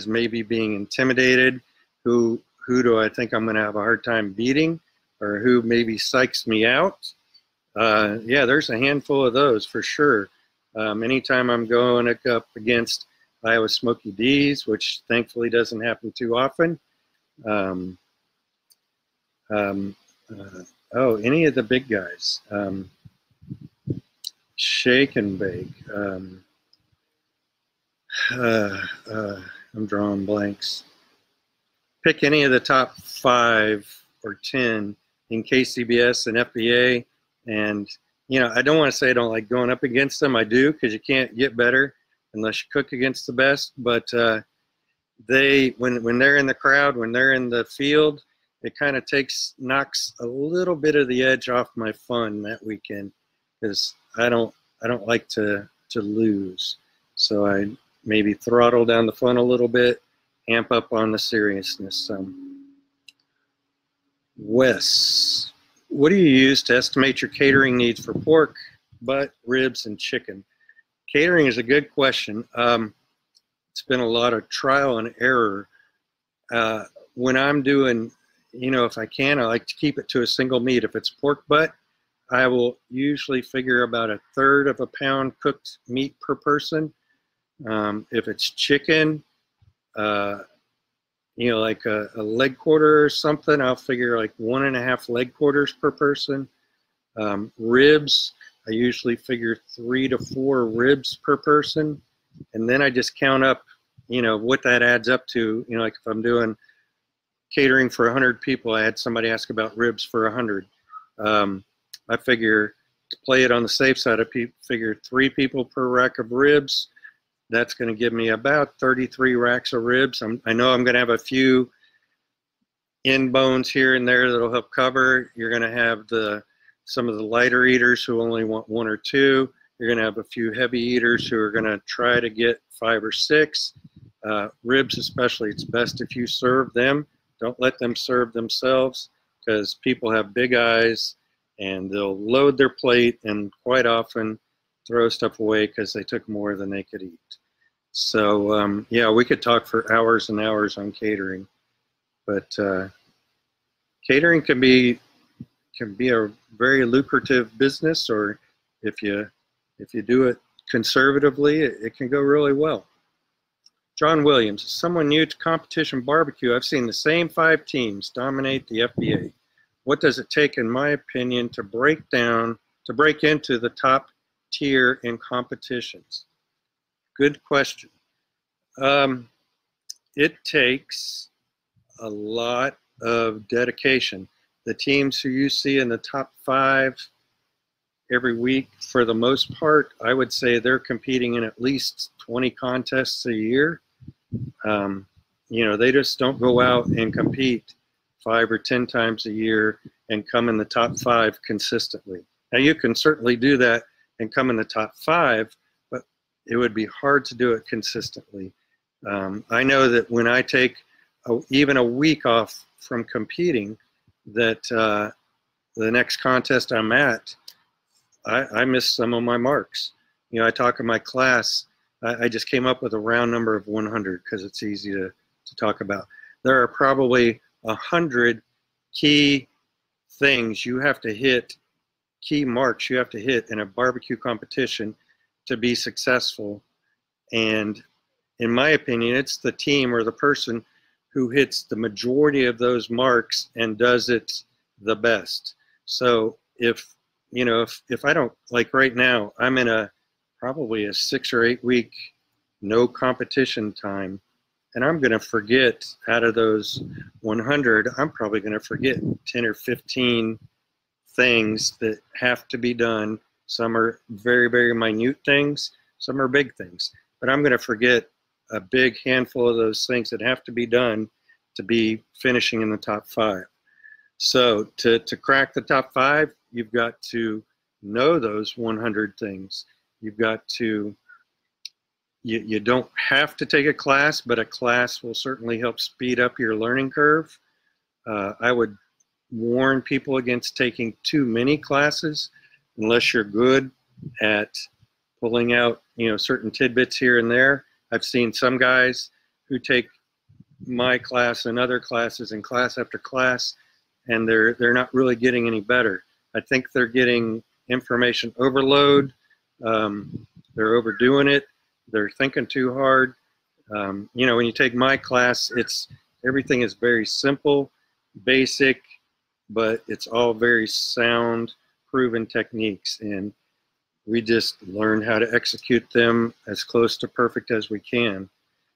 maybe being intimidated, who do I think I'm going to have a hard time beating, or who maybe psychs me out? Yeah, there's a handful of those for sure. Anytime I'm going up against Iowa Smoky D's, which thankfully doesn't happen too often. Any of the big guys. Shake and Bake. I'm drawing blanks. Pick any of the top 5 or 10 in KCBS and FBA, and I don't want to say I don't like going up against them. I do, because you can't get better unless you cook against the best. But when they're in the crowd, when they're in the field, it kind of knocks a little bit of the edge off my fun that weekend, because I don't like to lose. So I maybe throttle down the fun a little bit, amp up on the seriousness. Wes, what do you use to estimate your catering needs for pork, butt, ribs, and chicken? Catering is a good question. It's been a lot of trial and error. When I'm doing, if I can, I like to keep it to a single meat. If it's pork butt, I will usually figure about 1/3 of a pound cooked meat per person. If it's chicken, like a leg quarter or something, I'll figure like 1.5 leg quarters per person. Ribs, I usually figure 3 to 4 ribs per person. And then I just count up, what that adds up to. Like if I'm doing catering for 100 people, I had somebody ask about ribs for 100. I figure, to play it on the safe side, I figure 3 people per rack of ribs. That's going to give me about 33 racks of ribs. I know I'm going to have a few end bones here and there that'll help cover. You're going to have some of the lighter eaters who only want 1 or 2. You're going to have a few heavy eaters who are going to try to get 5 or 6. Ribs especially, it's best if you serve them. Don't let them serve themselves, because people have big eyes and they'll load their plate and quite often throw stuff away because they took more than they could eat. So yeah, we could talk for hours and hours on catering, but catering can be a very lucrative business, or if you do it conservatively, it can go really well. John Williams, as someone new to competition barbecue, I've seen the same 5 teams dominate the FBA. What does it take, in my opinion, to break into the top tier in competitions? Good question. It takes a lot of dedication. The teams who you see in the top 5 every week, for the most part, I would say they're competing in at least 20 contests a year. They just don't go out and compete 5 or 10 times a year and come in the top 5 consistently. Now, you can certainly do that and come in the top 5, but it would be hard to do it consistently. I know that when I take even a week off from competing, that the next contest I'm at, I miss some of my marks. I talk in my class, I just came up with a round number of 100 because it's easy to talk about. There are probably 100 key things you have to hit, key marks you have to hit in a barbecue competition to be successful. And in my opinion, it's the team or the person who hits the majority of those marks and does it the best. So if I don't, like right now, I'm in probably a 6 or 8 week no competition time, and I'm going to forget, out of those 100, I'm probably going to forget 10 or 15 things that have to be done. Some are very, very minute things. Some are big things. But I'm going to forget a big handful of those things that have to be done to be finishing in the top 5. So to crack the top 5, you've got to know those 100 things. You've got to, you don't have to take a class, but a class will certainly help speed up your learning curve. I would warn people against taking too many classes unless you're good at pulling out, certain tidbits here and there. I've seen some guys who take my class and other classes and class after class, and they're not really getting any better. I think they're getting information overload. They're overdoing it. They're thinking too hard. When you take my class, everything is very simple, basic, but it's all very sound, proven techniques, and we just learn how to execute them as close to perfect as we can.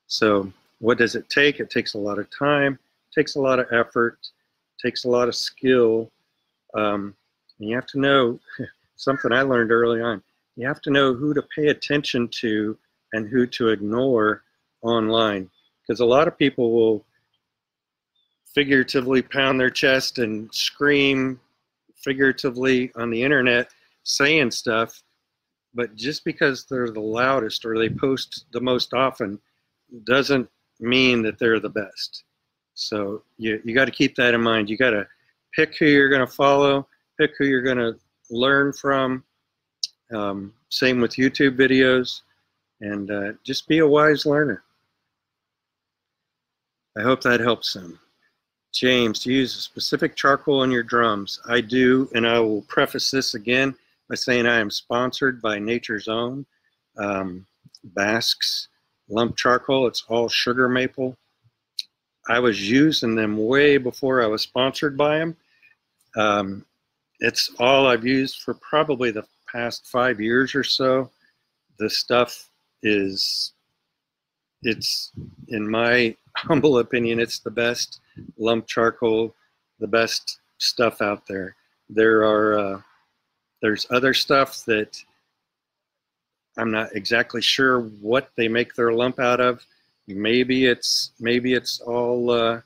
So what does it take? It takes a lot of time, it takes a lot of effort, it takes a lot of skill. And you have to know, something I learned early on, you have to know who to pay attention to and who to ignore online. Because a lot of people will figuratively pound their chest and scream figuratively on the internet saying stuff, but just because they're the loudest or they post the most often doesn't mean that they're the best. So you got to keep that in mind. You got to pick who you're going to follow, pick who you're going to learn from. Same with YouTube videos, and just be a wise learner. I hope that helps some. James, do you use a specific charcoal in your drums? I do, and I will preface this again by saying I am sponsored by Nature's Own, Basque's lump charcoal. It's all sugar maple. I was using them way before I was sponsored by them. It's all I've used for probably the past 5 years or so. The stuff is, it's, in my humble opinion, it's the best lump charcoal, the best stuff out there. There's other stuff that I'm not exactly sure what they make their lump out of. Maybe it's all the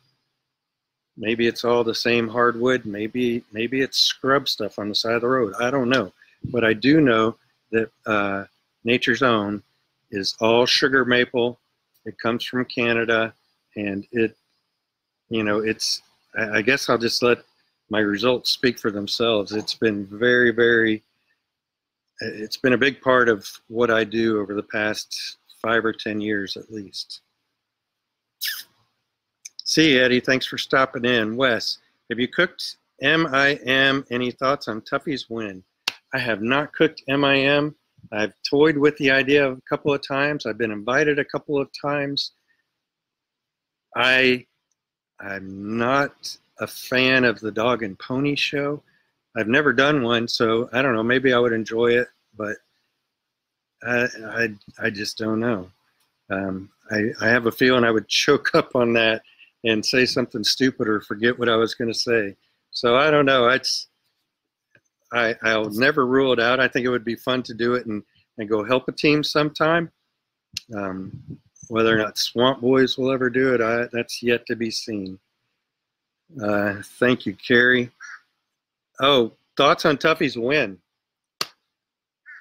same hardwood. Maybe it's scrub stuff on the side of the road. I don't know, but I do know that Nature's Own is all sugar maple. It comes from Canada, and I guess I'll just let my results speak for themselves. It's been it's been a big part of what I do over the past 5 or 10 years at least. See, Eddie, thanks for stopping in. Wes, have you cooked MIM? Any thoughts on Tuffy's win? I have not cooked MIM. I've toyed with the idea a couple of times. I've been invited a couple of times. I'm not a fan of the dog and pony show. I've never done one, so I don't know. Maybe I would enjoy it, but I just don't know. I have a feeling I would choke up on that and say something stupid or forget what I was going to say. So I don't know. I'll never rule it out. I think it would be fun to do it and go help a team sometime. Whether or not Swamp Boys will ever do it, that's yet to be seen. Thank you, Carrie. Oh, thoughts on Tuffy's win?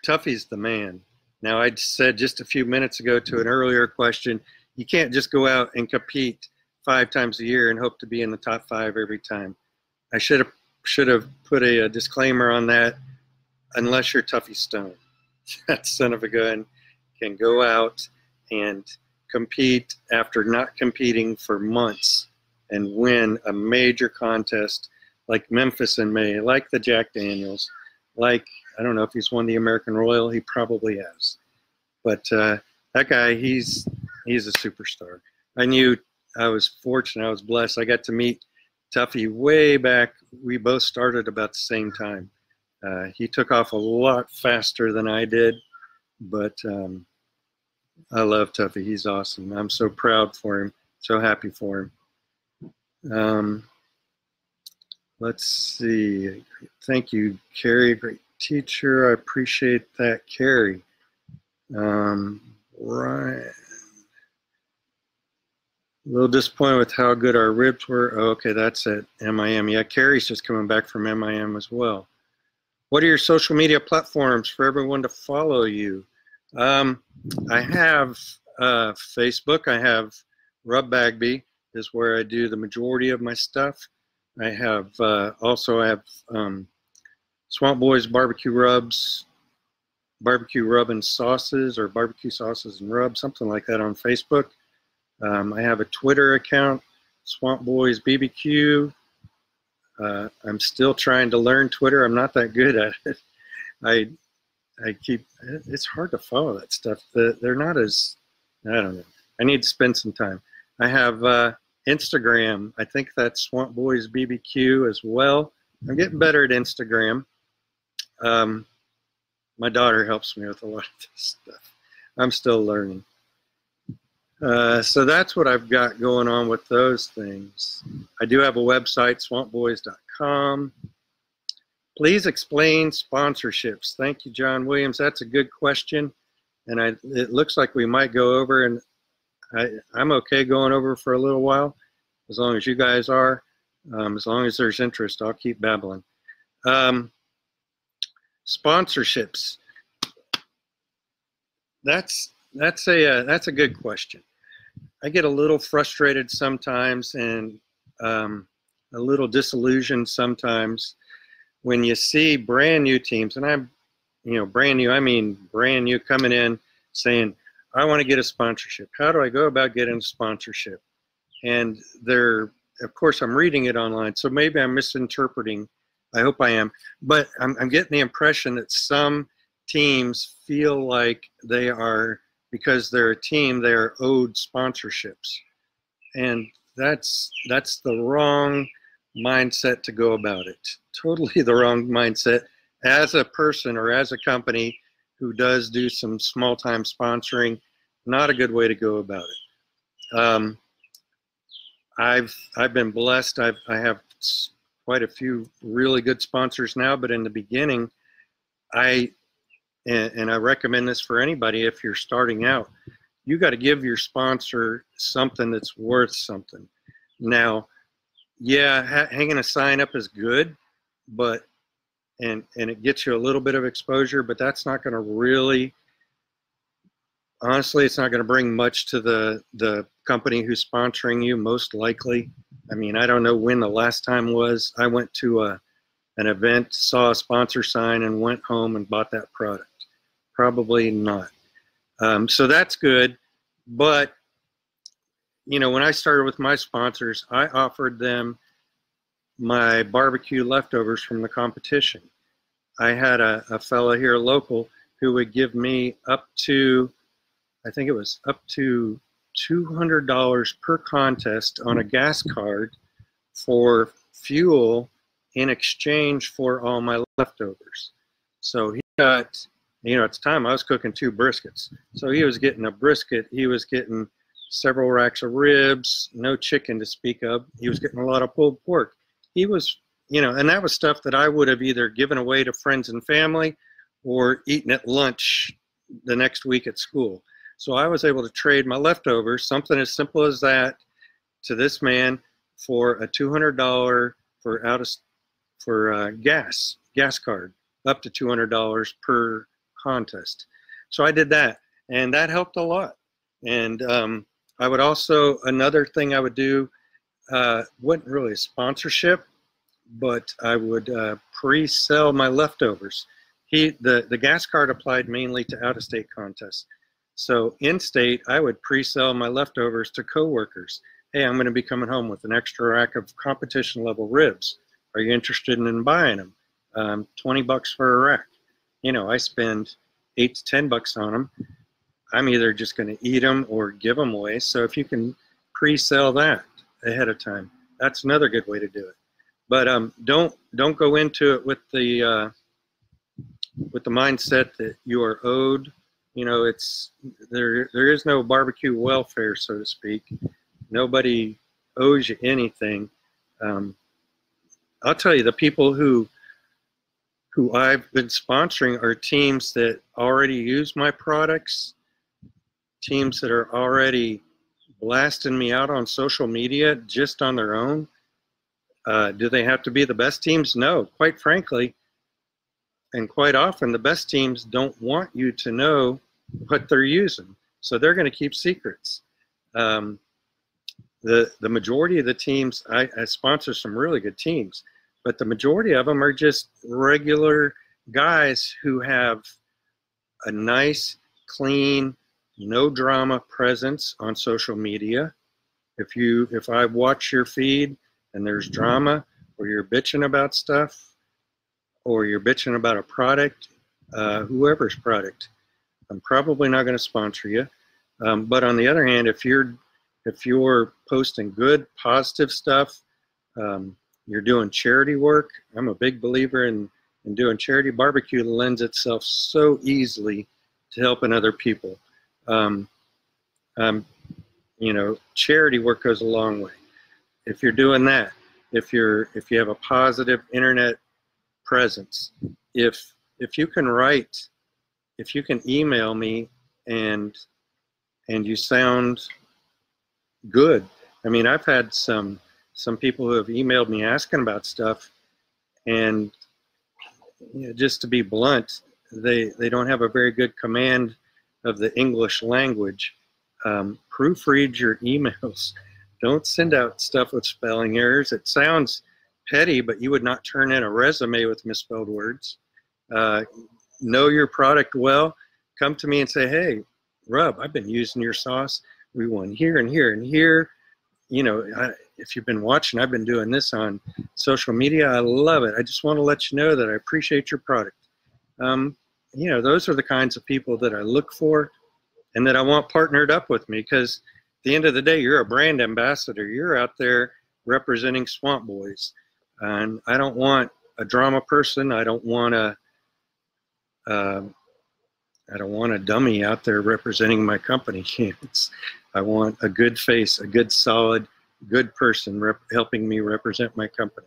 Tuffy's the man. Now, I said just a few minutes ago to an earlier question, you can't just go out and compete 5 times a year and hope to be in the top 5 every time. I should have put a disclaimer on that. Unless you're Tuffy Stone, that son of a gun can go out and compete after not competing for months and win a major contest like Memphis in May, like the Jack Daniels, like, I don't know if he's won the American Royal. He probably has. But that guy, he's a superstar. I was fortunate. I was blessed. I got to meet Tuffy way back. We both started about the same time. He took off a lot faster than I did, but I love Tuffy. He's awesome. I'm so proud for him, so happy for him. Let's see. Thank you, Carrie. Great teacher. I appreciate that, Carrie. Ryan. A little disappointed with how good our ribs were. Oh, okay, that's at MIM. Yeah, Carrie's just coming back from MIM as well. What are your social media platforms for everyone to follow you? I have Facebook. I have Rub Bagby is where I do the majority of my stuff. I have also have Swamp Boys Barbecue Rubs, Barbecue Rub and Sauces, or Barbecue Sauces and Rubs, something like that on Facebook. I have a Twitter account, Swamp Boys BBQ. I'm still trying to learn Twitter. I'm not that good at it. It's hard to follow that stuff. They're not as, I don't know. I need to spend some time. I have Instagram. I think that's Swamp Boys BBQ as well. I'm getting better at Instagram. My daughter helps me with a lot of this stuff. I'm still learning. So that's what I've got going on with those things. I do have a website, swampboys.com. Please explain sponsorships. Thank you, John Williams. That's a good question. And it looks like we might go over, and I'm okay going over for a little while, as long as you guys are. As long as there's interest, I'll keep babbling. Sponsorships. That's a good question. I get a little frustrated sometimes and a little disillusioned sometimes when you see brand new teams, and I'm, brand new, I mean brand new, coming in saying, I want to get a sponsorship. How do I go about getting a sponsorship? And of course, I'm reading it online, so maybe I'm misinterpreting. I hope I am. But I'm getting the impression that some teams feel like they are, because they're a team, they are owed sponsorships. And that's the wrong mindset to go about it. Totally the wrong mindset. As a person or as a company who does do some small-time sponsoring, not a good way to go about it. I've been blessed. I have quite a few really good sponsors now, but in the beginning, and I recommend this for anybody if you're starting out, you got to give your sponsor something that's worth something. Now, yeah, hanging a sign up is good, but and it gets you a little bit of exposure, but that's not going to really, honestly, it's not going to bring much to the company who's sponsoring you, most likely. I mean, I don't know when the last time was I went to an event, saw a sponsor sign, and went home and bought that product. Probably not. So that's good. But, when I started with my sponsors, I offered them my barbecue leftovers from the competition. I had a fella here local who would give me up to, I think it was up to $200 per contest on a gas card for fuel in exchange for all my leftovers. So he got, at the time I was cooking 2 briskets. So he was getting a brisket, he was getting several racks of ribs, no chicken to speak of. He was getting a lot of pulled pork. He was, and that was stuff that I would have either given away to friends and family or eaten at lunch the next week at school. So I was able to trade my leftovers, something as simple as that, to this man for a $200 for gas card, up to $200 per contest. So I did that, and that helped a lot. And I would also, another thing I would do, wasn't really a sponsorship, but I would pre-sell my leftovers. The gas card applied mainly to out-of-state contests. So in-state, I would pre-sell my leftovers to coworkers. Hey, I'm going to be coming home with an extra rack of competition-level ribs. Are you interested in buying them? 20 bucks for a rack. I spend $8 to 10 bucks on them. I'm either just going to eat them or give them away. So if you can pre-sell that ahead of time, that's another good way to do it. But don't go into it with the mindset that you are owed. There is no barbecue welfare, so to speak. Nobody owes you anything. I'll tell you, the people who I've been sponsoring are teams that already use my products, teams that are already blasting me out on social media just on their own. Do they have to be the best teams? No, quite frankly. And quite often, the best teams don't want you to know what they're using. So they're going to keep secrets. The majority of the teams, I sponsor some really good teams, but the majority of them are just regular guys who have a nice, clean, no drama presence on social media. If I watch your feed and there's drama, or you're bitching about stuff, or you're bitching about a product, whoever's product, I'm probably not going to sponsor you. But on the other hand, if you're posting good, positive stuff, you're doing charity work. I'm a big believer in doing charity. Barbecue lends itself so easily to helping other people. Charity work goes a long way. If you're doing that, if you have a positive internet presence, if you can write, if you can email me and you sound good. I mean, I've had some people who have emailed me asking about stuff, and just to be blunt, they don't have a very good command of the English language. Proofread your emails. Don't send out stuff with spelling errors. It sounds petty, but you would not turn in a resume with misspelled words. Know your product well. Come to me and say, hey, Rub, I've been using your sauce. We won here and here and here. You know, if you've been watching, I've been doing this on social media. I love it. I just want to let you know that I appreciate your product. You know, those are the kinds of people that I look for and that I want partnered up with me, because at the end of the day, you're a brand ambassador. You're out there representing Swamp Boys. And I don't want a drama person. I don't want a dummy out there representing my company. I want a good face, a good, solid, good person helping me represent my company.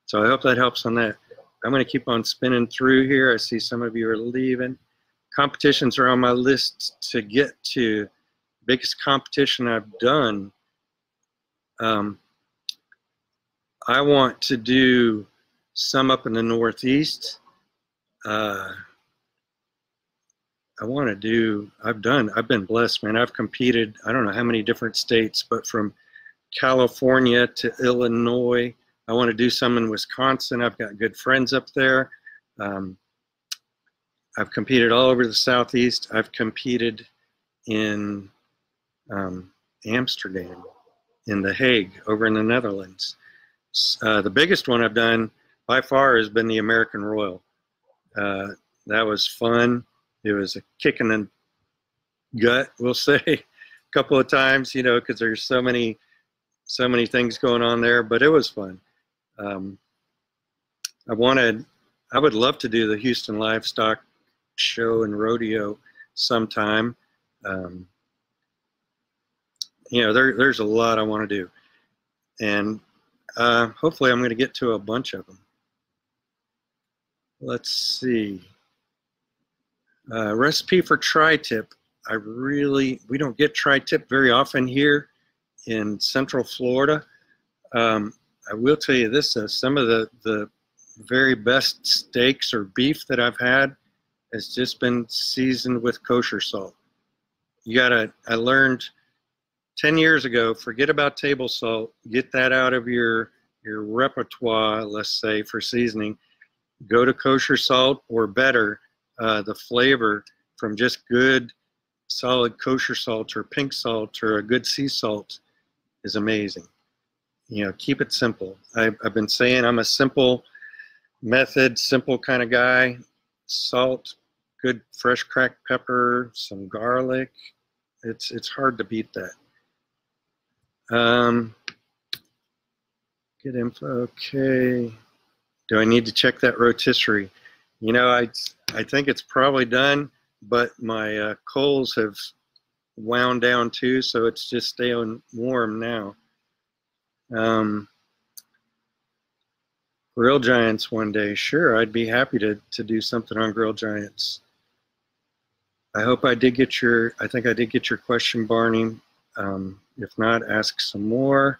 So I hope that helps on that. I'm going to keep on spinning through here. I see some of you are leaving. Competitions are on my list to get to. Biggest competition I've done. I want to do some up in the Northeast. I've been blessed, man. I've competed, I don't know how many different states, but from California to Illinois. I want to do some in Wisconsin. I've got good friends up there. I've competed all over the Southeast. I've competed in Amsterdam, in The Hague, over in the Netherlands. The biggest one I've done by far has been the American Royal. That was fun. It was a kick in the gut, we'll say, a couple of times, you know, because there's so many things going on there, but it was fun. I would love to do the Houston Livestock Show and Rodeo sometime. You know, there's a lot I want to do, and hopefully I'm going to get to a bunch of them. Let's see. Recipe for tri-tip. We don't get tri-tip very often here in Central Florida. I will tell you this, some of the very best steaks or beef that I've had has just been seasoned with kosher salt. I learned 10 years ago, forget about table salt, get that out of your repertoire, let's say, for seasoning. Go to kosher salt, or better, the flavor from just good solid kosher salt or pink salt or a good sea salt is amazing. You know, keep it simple. I've been saying I'm a simple method, simple kind of guy. Salt, good fresh cracked pepper, some garlic. It's hard to beat that. Get info, okay. Do I need to check that rotisserie? You know, I think it's probably done, but my coals have wound down too, so it's just staying warm now. Grill Giants one day, sure, I'd be happy to do something on Grill Giants. I hope I think I did get your question, Barney. If not, ask some more.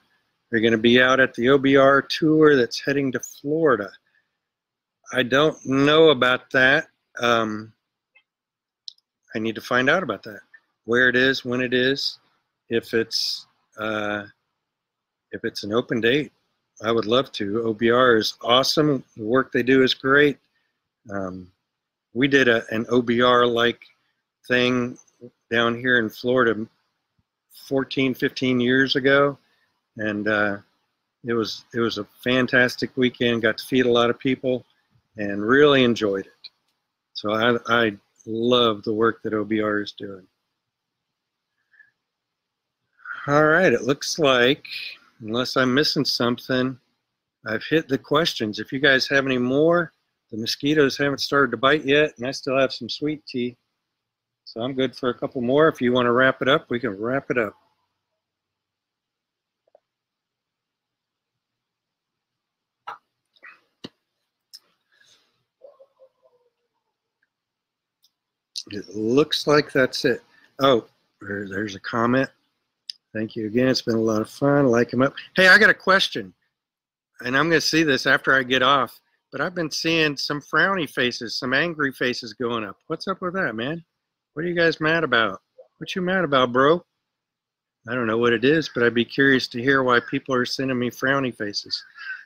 Are you going to be out at the OBR tour that's heading to Florida? I don't know about that. I need to find out about that. Where it is, when it is, if it's an open date, I would love to. OBR is awesome. The work they do is great. We did an OBR-like thing down here in Florida 14, 15 years ago, and it was a fantastic weekend. Got to feed a lot of people and really enjoyed it. So I love the work that OBR is doing. All right, it looks like, unless I'm missing something, I've hit the questions. If you guys have any more, the mosquitoes haven't started to bite yet, and I still have some sweet tea. So I'm good for a couple more. If you want to wrap it up, we can wrap it up. It looks like that's it. Oh, there's a comment. Thank you again. It's been a lot of fun. Like them up. Hey, I got a question, and I'm going to see this after I get off, but I've been seeing some frowny faces, some angry faces going up. What's up with that, man? What are you guys mad about? What you mad about, bro? I don't know what it is, but I'd be curious to hear why people are sending me frowny faces.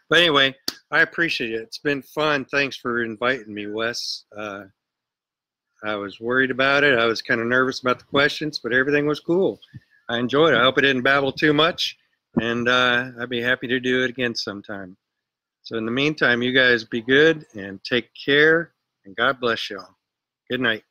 But anyway, I appreciate it. It's been fun. Thanks for inviting me, Wes. I was worried about it. I was kind of nervous about the questions, but everything was cool. I enjoyed it. I hope I didn't babble too much, and I'd be happy to do it again sometime. So in the meantime, you guys be good and take care, and God bless y'all. Good night.